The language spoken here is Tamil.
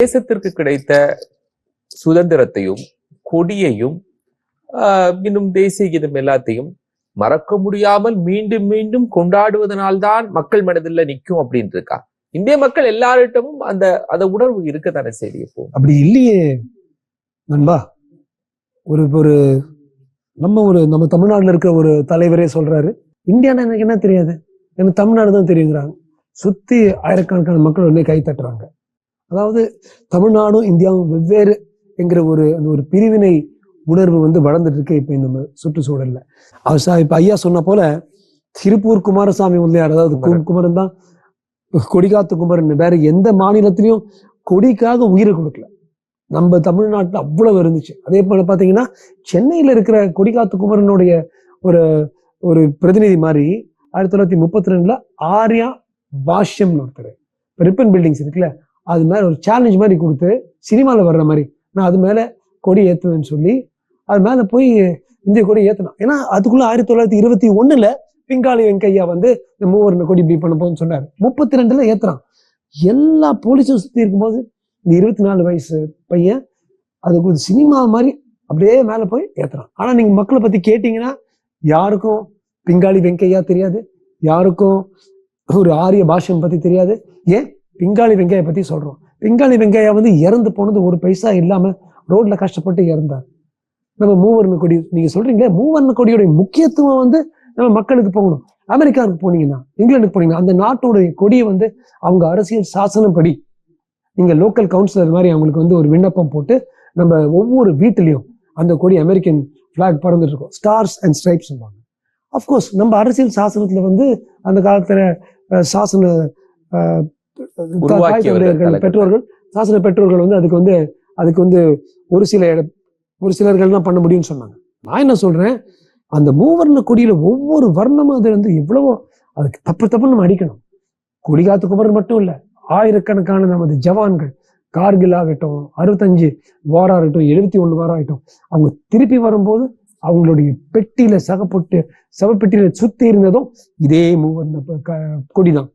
தேசத்திற்கு கிடைத்த சுதந்திரத்தையும் கொடியையும் இன்னும் தேசிய கீதம் எல்லாத்தையும் மறக்க முடியாமல் மீண்டும் மீண்டும் கொண்டாடுவதனால்தான் மக்கள் மனதில் நிற்கும் அப்படின்னு இருக்கா? இந்திய மக்கள் எல்லாரிடமும் அந்த உணர்வு இருக்கத்தானே சரி. இப்போ அப்படி இல்லையே நண்பா. ஒரு நம்ம தமிழ்நாட்டில் இருக்க ஒரு தலைவரே சொல்றாரு, இந்தியானா எனக்கு என்ன தெரியாது, எனக்கு தமிழ்நாடு தான் தெரியுங்கிறாங்க. சுத்தி ஆயிரக்கணக்கான மக்கள் உடனே கை தட்டுறாங்க. அதாவது தமிழ்நாடும் இந்தியாவும் வெவ்வேறு என்கிற ஒரு பிரிவினை உணர்வு வளர்ந்துட்டு இருக்கு இப்ப இந்த சுற்றுச்சூழல்ல. இப்ப ஐயா சொன்ன போல திருப்பூர் குமாரசாமி முதலியார், அதாவது குமரன் தான் கொடிகாத்து குமரன், வேற எந்த மாநிலத்திலையும் கொடிக்காக உயிரை கொடுக்கல. நம்ம தமிழ்நாட்டுல அவ்வளவு இருந்துச்சு. அதே போல பாத்தீங்கன்னா சென்னையில இருக்கிற கொடிகாத்து குமரனுடைய ஒரு பிரதிநிதி மாதிரி 1932 ஆர்யா பாஷ்யம்னு ஒருத்தர், ரிப்பன் பில்டிங்ஸ் இருக்குல்ல, அது மேல ஒரு சேலஞ்ச் மாதிரி கொடுத்து சினிமாவில் வர்ற மாதிரி நான் அது மேல கொடி ஏற்றுவேன்னு சொல்லி அது மேல போய் இந்திய கொடி ஏத்தலாம். ஏன்னா அதுக்குள்ள 1921 பிங்காளி வெங்கையா இந்த மூவர்ண கொடி இப்படி பண்ண போன்னு சொன்னாரு. 32 ஏத்துறான். எல்லா போலீஸும் சுத்தி இருக்கும்போது இந்த 24 வயசு பையன் அதுக்கு சினிமா மாதிரி அப்படியே மேல போய் ஏத்துறான். ஆனா நீங்க மக்களை பத்தி கேட்டீங்கன்னா யாருக்கும் பிங்காளி வெங்கையா தெரியாது, யாருக்கும் ஒரு ஆரிய பாஷ்யம் பத்தி தெரியாது. ஏன் பிங்காளி வெங்கையா பத்தி சொல்றோம். பிங்காளி வெங்கையா இறந்து போனது ஒரு பைசா இல்லாம ரோட்ல கஷ்டப்பட்டு இறந்தார். நம்ம மூவர்ண கொடி நீங்க சொல்றீங்களே, மூவர்ண கொடியோடைய முக்கியத்துவம் நம்ம மக்களுக்கு போகணும். அமெரிக்காவுக்கு போனீங்கன்னா, இங்கிலாந்துக்கு போனீங்கன்னா, அந்த நாட்டோடைய கொடியை அவங்க அரசியல் சாசனப்படி நீங்க லோக்கல் கவுன்சிலர் மாதிரி அவங்களுக்கு ஒரு விண்ணப்பம் போட்டு நம்ம ஒவ்வொரு வீட்டிலையும் அந்த கொடி அமெரிக்கன் பிளாக் பறந்துட்டு இருக்கும். ஸ்டார்ஸ் அண்ட் ஸ்ட்ரைப்ஸ் சொல்லுவாங்க. அப்கோர்ஸ் நம்ம அரசியல் சாசனத்துல அந்த காலத்துல சாசன பெற்றோர்கள் சாசன பெற்றோர்கள் அதுக்கு ஒரு சிலர்கள் தான் பண்ண முடியும்னு சொன்னாங்க. நான் என்ன சொல்றேன், அந்த மூவர்ண கொடியில ஒவ்வொரு வர்ணமும் அது எவ்வளவோ அதுக்கு தப்புன்னு நம்ம அடிக்கணும். கொடிகாத்து குமரன் மட்டும் இல்ல, ஆயிரக்கணக்கான நமது ஜவான்கள், கார்கில் ஆகட்டும், 65 வாரம் ஆகட்டும், 71 வாரம் ஆகட்டும், அவங்க திருப்பி வரும்போது அவங்களுடைய பெட்டியில சவப்பெட்டியில சுத்தி இருந்ததும் இதே மூவர்ண கொடிதான்.